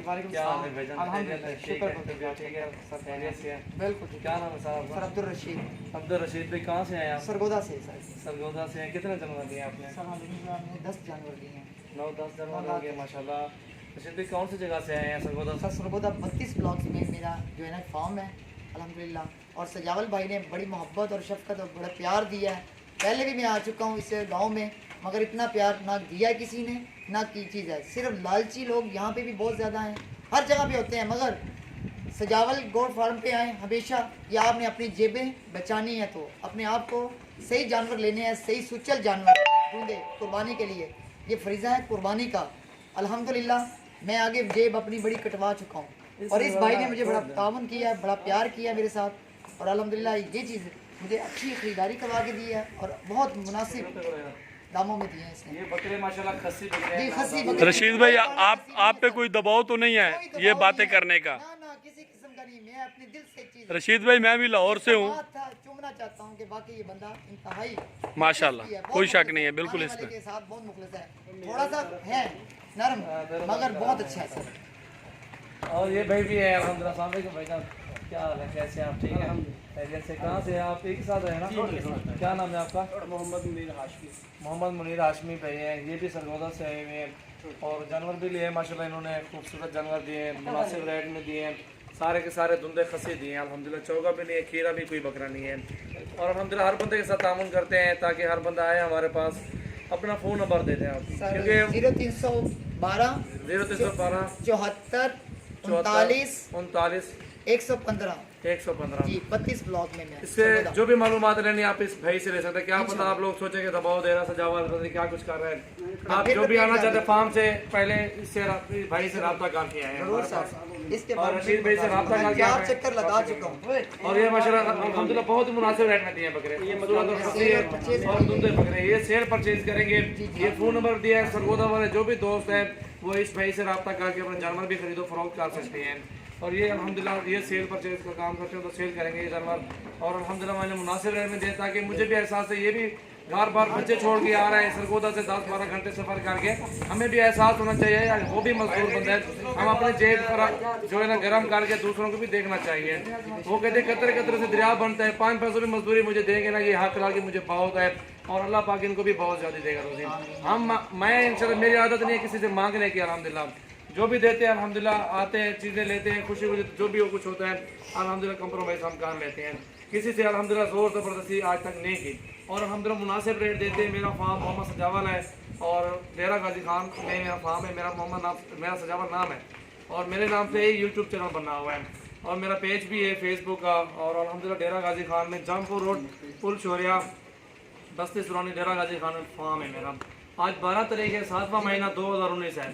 वालेकुम क्या हाल है सलाम। भाईजान? अल्हम्दुलिल्लाह, शुक्र है। ठीक है, सब खैरियत से हैं? बिल्कुल ठीक। क्या नाम है साहब सर आपका? अब्दुल रशीद अब्दुल रशीद भाई, कहाँ से आए आप? सरगोदा से सर। सरगोदा से हैं। कितने जानवर दिए आपने? सर हमने 10 जानवर लिए हैं। 9-10 जानवर हो गए माशाल्लाह। रशीद भाई कौन सी जगह से आए हैं सरगोदा सर से? सरगोदा 32 ब्लॉक में मेरा जो है ना फार्म है अल्हम्दुलिल्लाह। और सजावल भाई ने बड़ी मोहब्बत और शफकत और बड़ा प्यार दिया है। पहले भी मैं आ चुका हूँ इस गांव में, मगर इतना प्यार ना दिया है किसी ने, ना की चीज़ है। सिर्फ लालची लोग यहाँ पे भी बहुत ज़्यादा हैं, हर जगह पे होते हैं। मगर सजावल गोट फार्म पे आए हमेशा, या आपने अपनी जेबें बचानी है तो अपने आप को सही जानवर लेने हैं, सही सुचल जानवर ढूंढे कुर्बानी के लिए। ये फरीज़ा है कुर्बानी का। अल्हम्दुलिल्लाह मैं आगे जेब अपनी बड़ी कटवा चुका हूँ और इस भाई ने मुझे बड़ा तावन किया है, बड़ा प्यार किया मेरे साथ। और अल्हम्दुलिल्लाह ये चीज़ मुझे अच्छी ख़रीदारी करवा के दी है और बहुत मुनासिब दामों में दिए हैं इसने। ये बकरे माशाल्लाह खस्सी बकरे जी हैं। खस्सी बकरी। रशीद भाई, आप पे कोई दबाव तो नहीं है कोई ये दबाव बातें नहीं है। करने का? ना ना किसी किस्म का नहीं, मैं अपने दिल से चीज़ रशीद भाई, मैं भी लाहौर से हूँ चूमना चाहता हूँ कि बाकी ये बंदा इंतहाई माशाल्लाह, मुखलिस भी है, कोई बहुत शक नहीं है मुखलिस, बिल्कुल आने इसमें। वाले के साथ बहुत मुखलिस है। थोड़ा सा है नरम मगर बहुत अच्छा है सर। और ये भाई भी है अल्हम्दुलिल्लाह। अस्सलाम वालेकुम भाईजान, क्या हाल है, कैसे हैं आप? ठीक है, खैरियत से? कहाँ से हैं आप? एक साथ है ना? क्या नाम है आपका? मोहम्मद मुनीर हाशमी। मोहम्मद मुनीर हाशमी भाई हैं। ये भी सरगोदा से आए हुए हैं और जानवर भी लिए माशाल्लाह। इन्होंने खूबसूरत जानवर दिए हैं, मुनासिब रेट में दिए हैं, सारे के सारे धुंधे खस्सी दिए हैं अल्हम्दुलिल्लाह। चौका भी नहीं है, खीरा भी कोई बकरा नहीं है। और अल्हम्दुलिल्लाह हर बंदे के साथ तामुन करते हैं ताकि हर बंदा आए हमारे पास। अपना फ़ोन नंबर दे दें आप, क्योंकि 0312 0312 74 39 39 115 115। जी 32 ब्लॉक में मैं इससे जो भी मालूमात लेनी आप इस भाई से ले सकते हैं। क्या पता आप लोग सोचेंगे दबाव दे रहा सजावल पता नहीं क्या कुछ कर रहे हैं। आप जो भी आना चाहते हैं फार्म से पहले इससे इस भाई से रब्ता करके आए हैं जरूर हमारे सर। पास। इसके और बाद रशीद भाई से रब्ता करके आप आए चक्कर लगा चुका हूँ। और ये माशाल्लाह अल्हम्दुलिल्लाह बहुत ही मुनासिब रेट में दिए हैं बकरे। ये मतलब और धुंधे बकरे ये सेल परचेज करेंगे। ये फ़ोन नंबर दिया है। सरगोदा वाले जो भी दोस्त हैं वो इस भाई से रब्ता करके अपना जानवर भी खरीदो फरोख्त कर सकते हैं। और ये अल्हम्दुलिल्लाह ये सेल परचेज का काम करते हैं तो सेल करेंगे ये जानवर। और अल्हम्दुलिल्लाह मैंने मुनासिब रेट में दिया ताकि मुझे भी एहसास है, ये भी घर बार बच्चे छोड़ के आ रहे हैं सरगोदा से 10-12 घंटे सफ़र करके। हमें भी एहसास होना चाहिए यार वो भी मजदूर बंदे हैं, हम अपने जेब पर जो है ना गर्म करके दूसरों को भी देखना चाहिए। वो कहते हैं कतरे कतरे से दरिया बनता है, 5 पैसों की मजदूरी मुझे देंगे ना, ये हक लाके मुझे बहुत है और अल्लाह पाक इनको भी बहुत ज़्यादा देगा रोज़ी। मैं इंशाल्लाह मेरी आदत नहीं है किसी से मांगने की। अल्हम्दुलिल्लाह जो भी देते हैं अल्हम्दुलिल्लाह आते हैं, चीज़ें लेते हैं, खुशी खुशी जो भी कुछ होता है अल्हम्दुलिल्लाह कंप्रोमाइज़ हम कर लेते हैं। किसी से अल्हम्दुलिल्लाह ज़ोर ज़बरदस्ती आज तक नहीं की और अल्हम्दुलिल्लाह मुनासिब रेट देते हैं। मेरा फार्म मोहम्मद सजावल है और डेरा गाजी खान में मेरा फार्म है। मेरा मोहम्मद नाम, मेरा सजावल नाम है और मेरे नाम से ही यूट्यूब चैनल बना हुआ है और मेरा पेज भी है फेसबुक का। और अल्हम्दुलिल्लाह डेरा गाजी खान में जमपुर रोड पुल शोरिया बस्ती सुरानी डेरा गाजी खान में फार्म है मेरा। आज 12 तारीख है 7वां महीना 2019 है।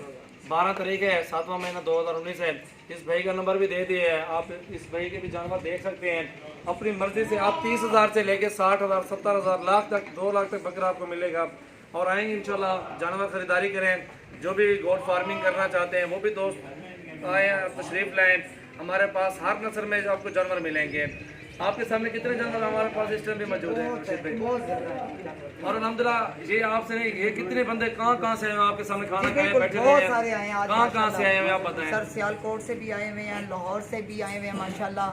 12 तारीख है 7वां महीना 2019 है। इस भाई का नंबर भी दे दिया है, आप इस भाई के भी जानवर देख सकते हैं अपनी मर्जी से। आप 30,000 से लेके 60,000 70,000 लाख तक 2 लाख तक बकरा आपको मिलेगा। और आएंगे इंशाल्लाह जानवर खरीदारी करें। जो भी गोट फार्मिंग करना चाहते हैं वो भी दोस्त आए तशरीफ लाएँ हमारे पास। हर नस्ल में आपको जानवर मिलेंगे। आपके सामने कितने जानवर हमारे पास इस टाइम भी मौजूद हैं और अल्हम्दुलिल्लाह ये आपसे नहीं, ये कितने बंदे कहाँ से हैं आपके सामने खाना खाए बैठे हुए बहुत हैं? सारे आए हैं आज कहाँ से आए हैं आप बताएं? सर सियालकोट से भी आए हुए हैं, लाहौर से भी आए हुए हैं माशाल्लाह,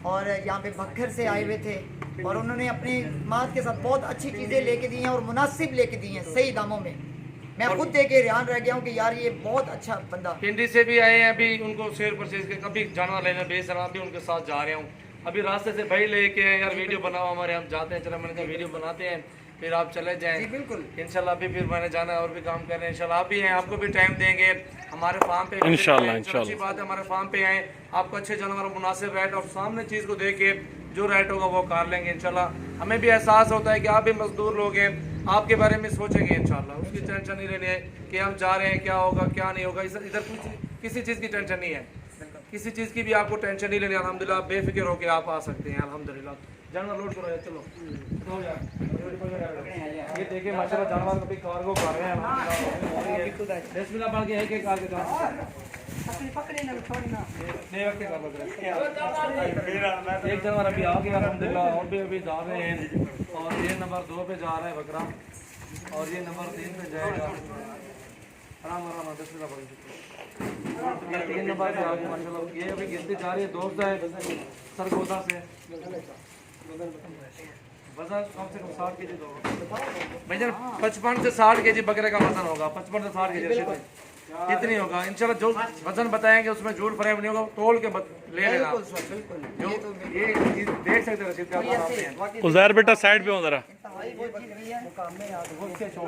और यहाँ पे बखर से आए हुए थे और उन्होंने अपनी मात के साथ बहुत अच्छी चीज़ें लेके दी हैं और मुनासिब लेके दी हैं सही दामों में। मैं खुद देख के हैरान रह गया हूँ कि यार ये बहुत अच्छा बंदा। पिंडी से भी आए हैं, अभी उनको शेयर परचेज के कभी जानवर लेने बेच रहा अभी उनके साथ जा रहे हूँ। अभी रास्ते से भाई लेके यार वीडियो बनाओ हमारे, हम जाते हैं। चलो मैंने कहा वीडियो बनाते हैं फिर आप चले जाएं। जी बिल्कुल इंशाल्लाह अभी फिर मैंने जाना है और भी काम कर रहे हैं। इंशाल्लाह आप भी हैं, आपको भी टाइम देंगे हमारे फार्म पे। इंशाल्लाह अच्छी बात है हमारे फार्म पे आए, आपको अच्छे जानवर मुनासिब रेट और सामने चीज़ को देख के जो रेट होगा वो कर लेंगे इंशाल्लाह। हमें भी एहसास होता है कि आप भी मजदूर लोग हैं, आपके बारे में सोचेंगे इंशाल्लाह। उसकी टेंशन नहीं लेनी है कि हम जा रहे हैं क्या होगा क्या नहीं होगा। इधर कुछ किसी चीज़ की टेंशन नहीं है, किसी चीज़ की भी आपको टेंशन नहीं लेनी। अल्हम्दुलिल्लाह बेफिक्र होकर आप आ सकते हैं अल्हम्दुलिल्लाह। जानवर लोड करो यार, चलो ये देखिए माशाल्लाह जानवर कभी कार्गो कर रहे हैं। बिस्मिल्लाह पढ़ के एक आगे एक जानवर अभी आ गया अल्हम्दुलिल्लाह और भी अभी जा रहे हैं। और ये नंबर 2 पे जा रहा है बकरा और ये नंबर 3 पे जाएगा। आराम आराम बिस्मिल्लाह पढ़ के ये 3 नंबर से आगे माशाल्लाह ये अभी गिनती जा रही है दोस्त है सरगोदा से वजन कम से कम 60 केजी होगा भाईजान 55 से 60 केजी बकरे का वजन होगा 55 से 60 केजी कितनी होगा इंशाल्लाह जो वजन बताएंगे उसमें झूठ फरेब नहीं होगा तोल के ले लेना जो ये देख सकते हो रसीद का उजैर बेटा साइड पे हो जरा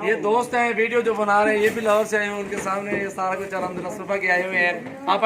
ये दोस्त हैं वीडियो जो बना रहे हैं ये भी लाहौर से आए हैं उनके सामने ये सारा कुछ अलहमदुलिल्लाह सुबह के आए हुए हैं आप